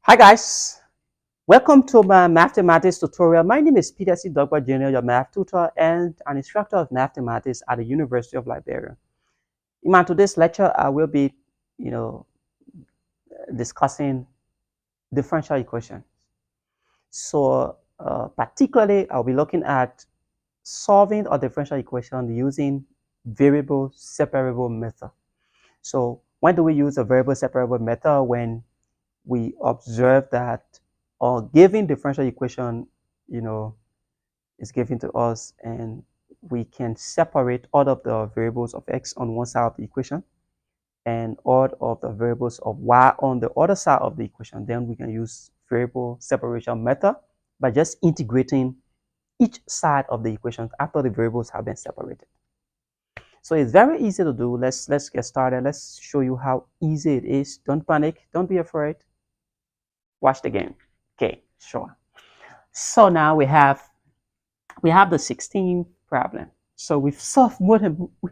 Hi guys, welcome to my mathematics tutorial. My name is Peter C. Dogba Jr., your math tutor and an instructor of mathematics at the University of Liberia. In my today's lecture, I will be, you know, discussing differential equations. So, particularly, I'll be looking at solving a differential equation using variable separable method. So, when do we use a variable separable method? When we observe that our given differential equation, is given to us, and we can separate all of the variables of x on one side of the equation and all of the variables of y on the other side of the equation. Then we can use variable separation method by just integrating each side of the equation after the variables have been separated. So it's very easy to do. Let's get started. Let's show you how easy it is. Don't panic. Don't be afraid. Watch the game. Okay, sure. So now we have the 16th problem. So we've solved more than we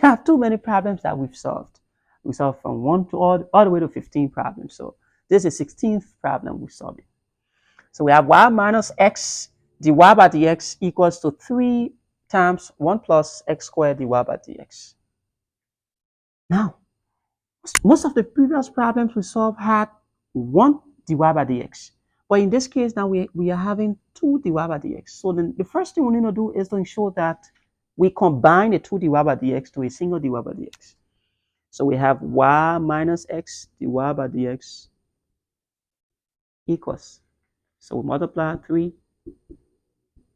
have too many problems that we've solved. We solved from 1 to all the way to 15 problems. So this is 16th problem we're solving. So we have y minus x dy by dx equals to 3 times 1 plus x squared dy by dx. Now, most of the previous problems we solved had 1 dy by dx. But in this case, now we are having 2 dy by dx. So then the first thing we need to do is to ensure that we combine the 2 dy by dx to a single dy by dx. So we have y minus x dy by dx equals. So we multiply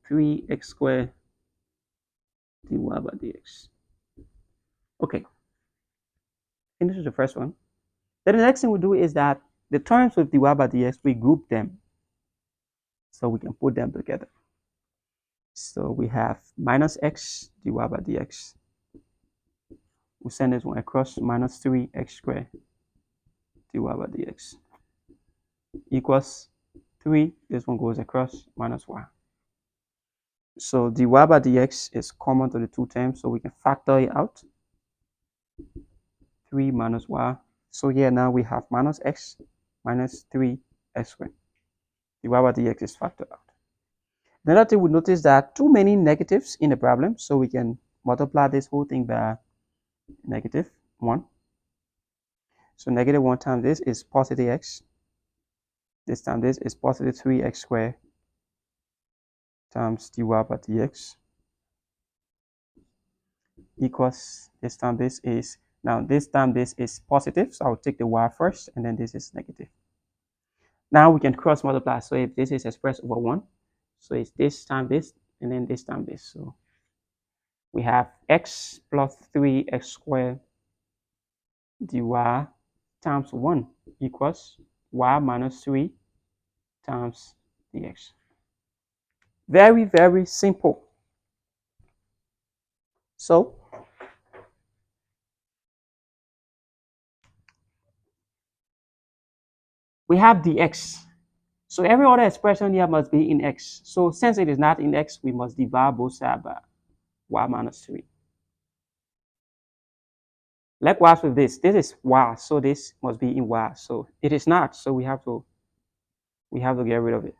3x squared dy by dx. Okay, finish the first one. Then the next thing we do is that the terms with dy by dx, we group them so we can put them together. So we have minus x dy by dx. We send this one across, minus 3x squared dy by dx equals 3. This one goes across, minus y. So dy by dx is common to the two terms, so we can factor it out. 3 minus y. So here now we have minus x minus 3x squared. Dy by dx is factored out. Another thing we notice that too many negatives in the problem, so we can multiply this whole thing by negative 1. So negative 1 times this is positive x. This time this is positive 3x squared times dy by dx equals, this time this is, now this time this is positive, so I'll take the y first, and then this is negative. Now we can cross multiply. So if this is expressed over 1, so it's this time this, and then this time this. So we have x plus 3x squared dy times 1 equals y minus 3 times dx. Very, very simple. So we have dx. So every other expression here must be in x. So since it is not in x, we must divide both sides by y minus 3. Likewise with this is y, so this must be in y. So it is not, so we have to get rid of it.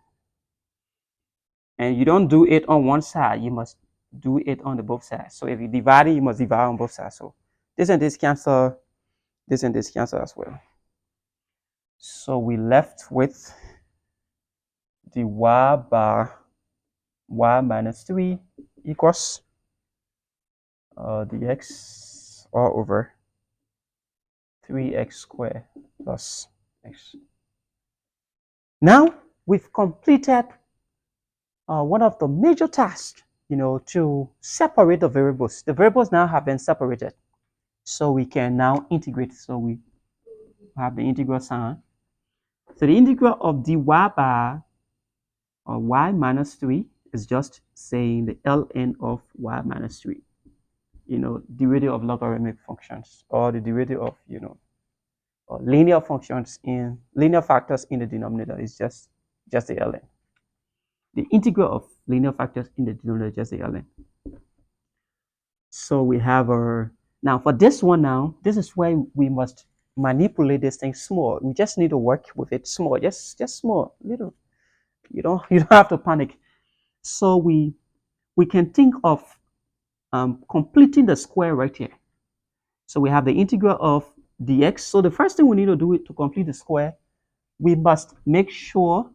And you don't do it on one side, you must do it on the both sides. So if you divide it, you must divide on both sides. So this and this cancel, this and this cancel as well. So we left with dy by y minus 3 equals dx all over 3x squared plus x. Now we've completed one of the major tasks, to separate the variables. The variables now have been separated, so we can now integrate. So we have the integral sign. So the integral of dy by y minus 3 is just saying the ln of y minus 3. Derivative of logarithmic functions, or the derivative of, linear factors in the denominator is just the ln. The integral of linear factors in the denominator is just the ln. So we have our, now for this one, now this is where we must manipulate this thing small. We just need to work with it small, just small, little. You don't have to panic. So we can think of completing the square right here. So we have the integral of dx. So the first thing we need to do to complete the square, we must make sure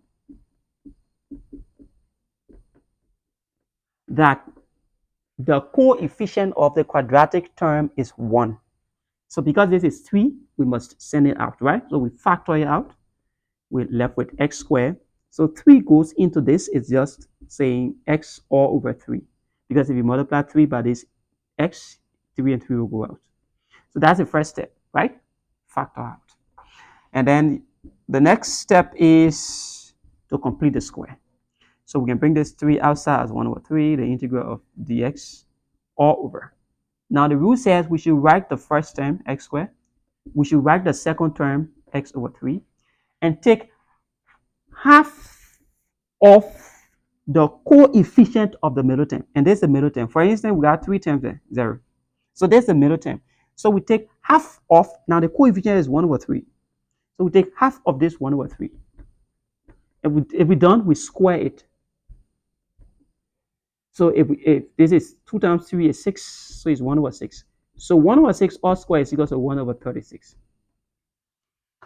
that the coefficient of the quadratic term is 1. So because this is 3, we must send it out, right? So we factor it out. We're left with x squared. So 3 goes into this. It's just saying x all over 3. Because if you multiply 3 by this x, 3 and 3 will go out. So that's the first step, right? Factor out. And then the next step is to complete the square. So we can bring this 3 outside as 1 over 3, the integral of dx all over. Now the rule says we should write the first term, x squared. We should write the second term, x over 3, and take half of the coefficient of the middle term. And there's the middle term. For instance, we got 3 terms there, 0. So there's the middle term. So we take half of, now the coefficient is 1 over 3. So we take half of this 1 over 3. If we're done, we square it. So if this is 2 times 3 is 6, so it's 1 over 6. So 1 over 6 all squared is equal to 1 over 36.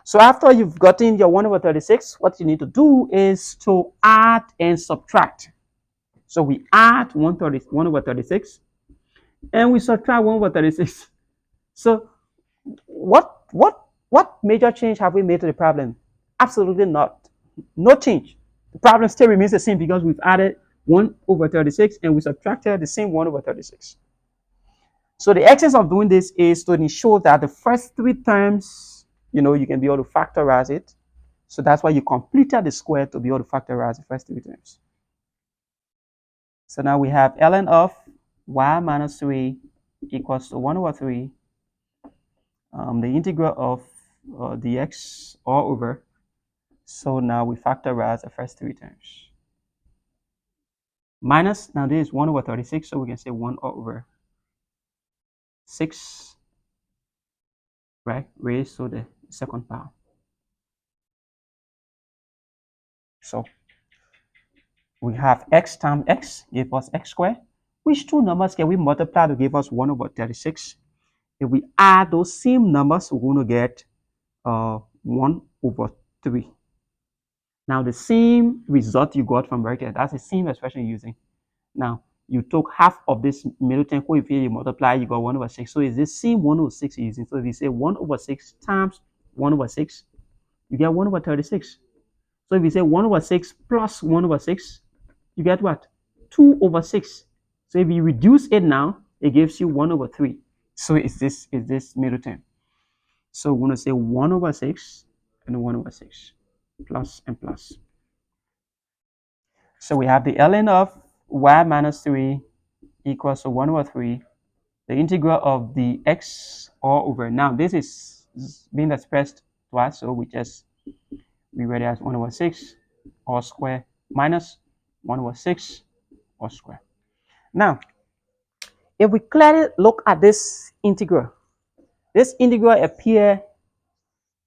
So after you've gotten your 1 over 36, what you need to do is to add and subtract. So we add 1 over 36, and we subtract 1 over 36. So what major change have we made to the problem? Absolutely not. No change. The problem still remains the same because we've added 1 over 36 and we subtracted the same 1 over 36. So the essence of doing this is to ensure that the first 3 terms, you can be able to factorize it. So that's why you completed the square to be able to factorize the first 3 terms. So now we have ln of y minus 3 equals to 1 over 3. The integral of dx all over. So now we factorize the first 3 terms. Minus, now this is 1 over 36, so we can say 1 over 6, right, raised to the second power. So we have x times x give us x squared. Which 2 numbers can we multiply to give us 1 over 36? If we add those same numbers, we're going to get 1 over 3. Now the same result you got from right there, that's the same expression you're using. Now you took half of this middle term coefficient, you multiply, you got 1 over 6. So it's the same 1 over 6 you're using. So if you say 1 over 6 times 1 over 6, you get 1 over 36. So if you say 1 over 6 plus 1 over 6, you get what? 2 over 6. So if you reduce it now, it gives you 1 over 3. So it's this middle term. So we're going to say 1 over 6 and 1 over 6, plus and plus. So we have the ln of y minus 3 equals to 1 over 3, the integral of the x all over. Now this is being expressed twice, so we read it as 1 over 6 all square minus 1 over 6 all square. Now, if we clearly look at this integral appears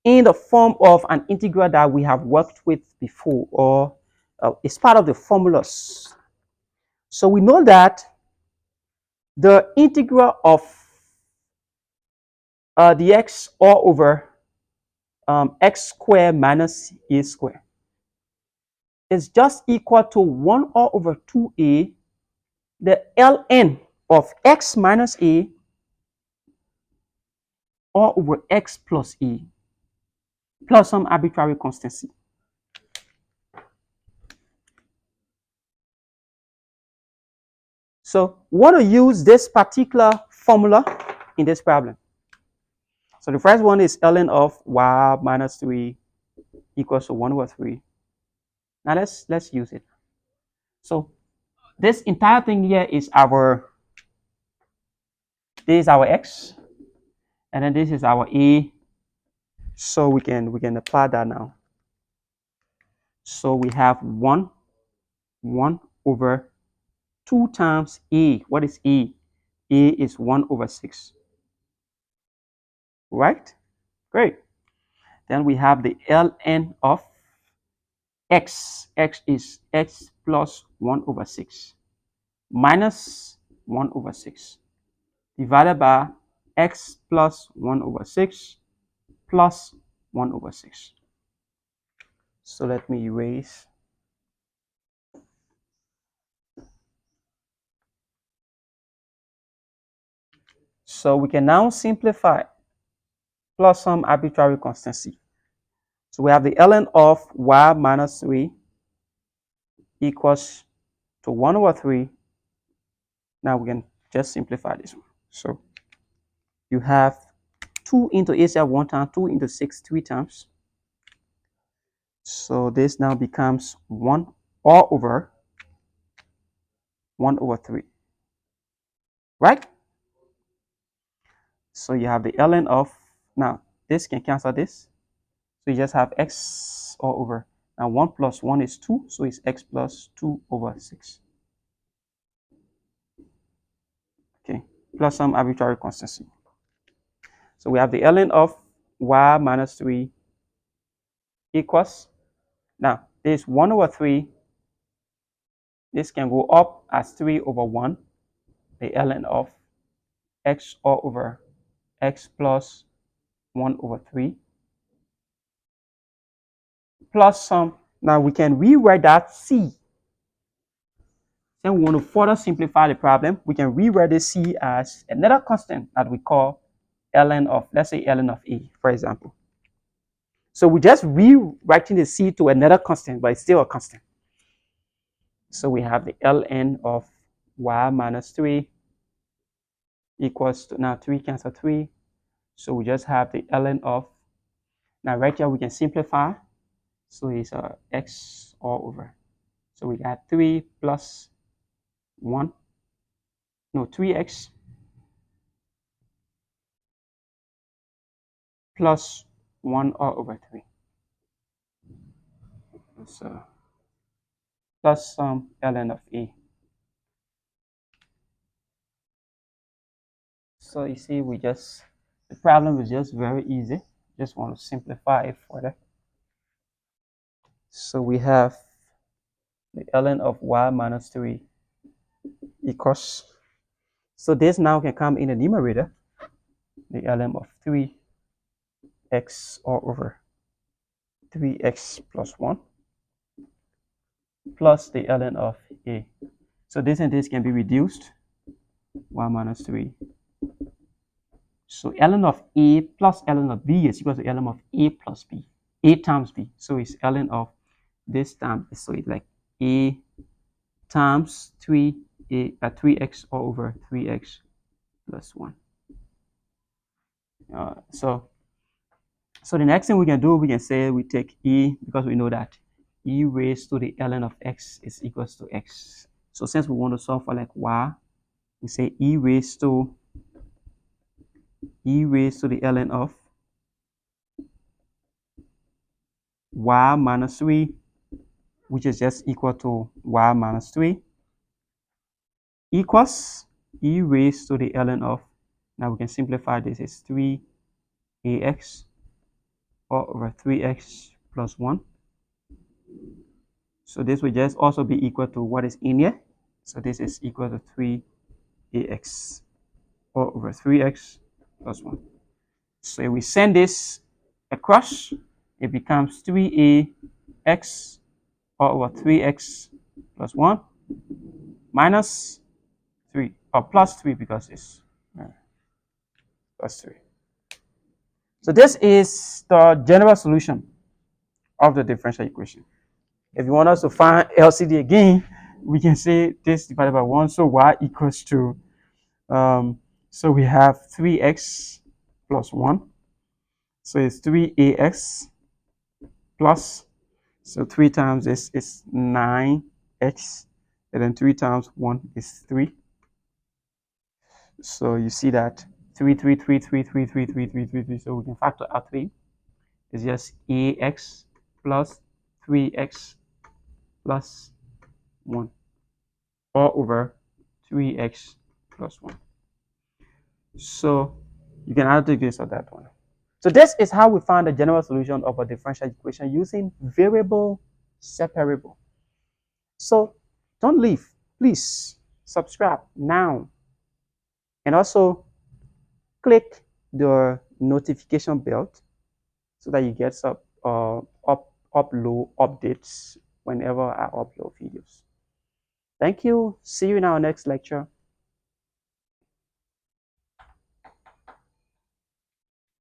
in the form of an integral that we have worked with before, or it's part of the formulas. So we know that the integral of the x all over x squared minus a squared is just equal to 1 all over 2a, the ln of x minus a all over x plus a, plus some arbitrary constancy. So we want to use this particular formula in this problem. So the first one is ln of y minus 3 equals to 1 over 3. Now let's use it. So this entire thing here is this is our x, and then this is our a. So we can apply that now. So we have 1 over 2 times a. What is a? A is 1 over 6. Right? Great. Then we have the ln of x. X is x plus 1 over 6 minus 1 over 6 divided by x plus 1 over 6 plus 1 over 6. So let me erase. So we can now simplify plus some arbitrary constancy. So we have the ln of y minus 3 equals to 1 over 3. Now we can just simplify this one. So you have 2 into ACR 1 time, 2 into 6 3 times. So this now becomes 1 all over 1 over 3. Right? So you have the ln of, now this can cancel this. So you just have x all over. Now 1 plus 1 is 2, so it's x plus 2 over 6. Okay, plus some arbitrary constancy. So we have the ln of y minus 3 equals, now this 1 over 3, this can go up as 3 over 1, the ln of x all over x plus 1 over 3, plus some, now we can rewrite that c. Then we want to further simplify the problem. We can rewrite this c as another constant that we call ln of, let's say ln of a, for example. So we're just rewriting the c to another constant, but it's still a constant. So we have the ln of y minus 3 equals to, now 3 cancel 3. So we just have the ln of, now right here we can simplify. So it's x all over. So we got 3 plus 1, no, 3x plus 1 all over 3. So plus some ln of a. So you see, the problem is just very easy. Just want to simplify it further. So we have the ln of y minus 3 equals, so this now can come in the numerator, the ln of 3x all over 3x plus 1 plus the ln of a. So this and this can be reduced, y minus 3. So ln of a plus ln of b is equal to ln of a plus b, a times b. So it's ln of this time, so it's like a times 3x all over 3x plus 1. So the next thing we can do, we can say we take e, because we know that e raised to the ln of x is equals to x. So since we want to solve for like y, we say e raised to the ln of y minus 3, which is just equal to y minus 3, equals e raised to the ln of, now we can simplify this, is 3ax all over 3x plus 1. So this will just also be equal to what is in here. So this is equal to 3ax all over 3x plus 1. So if we send this across, it becomes 3ax all over 3x plus 1 minus 3, or plus 3 because it's plus 3. So this is the general solution of the differential equation. If you want us to find LCD again, we can say this divided by 1. So y equals to, so we have 3x plus 1. So it's 3ax plus, so 3 times this is 9x, and then 3 times 1 is 3. So you see that 3, 3, 3, 3, 3, 3, 3, 3, 3, 3. So we can factor out 3. It's just ax plus 3x plus 1 all over 3x plus 1. So you can either take this or that one. So this is how we find the general solution of a differential equation using variable separable. So don't leave. Please subscribe now. And also click the notification bell so that you get upload updates whenever I upload videos. Thank you. See you in our next lecture.